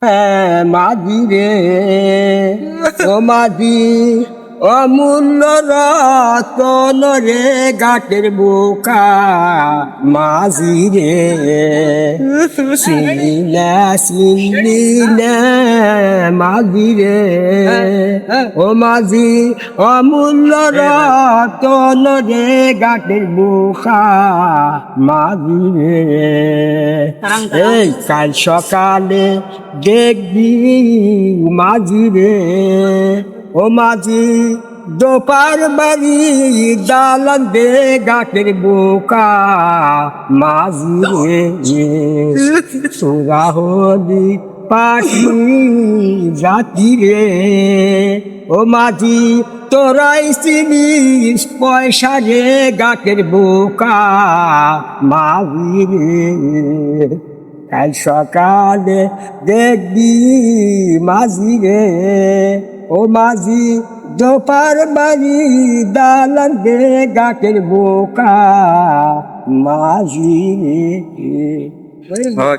হ্যাঁ মাঝি রে ও মাঝি অমূল্য রতন রে ঘাটের বোকা মাঝি রে চিনিলে মাঝি রে ও মাঝি অমূল্য রতন রে ঘাটের বোকা মাঝি রে এই কাল সকালে দেখবি মাঝি রে ও মাঝি দোপার বাড়ি দালান দে ঘাটের বোকা মাঝি রে তোরা হলি পাখি জাতি রে ও মাঝি তোরাই চিনিস পয়সা রে ঘাটের বোকা মাঝি রে কাল সকালে দেখবি মাঝি রে ও মাঝি দোপার বাড়ি দালান দে ঘাটের বোকা মাঝি রে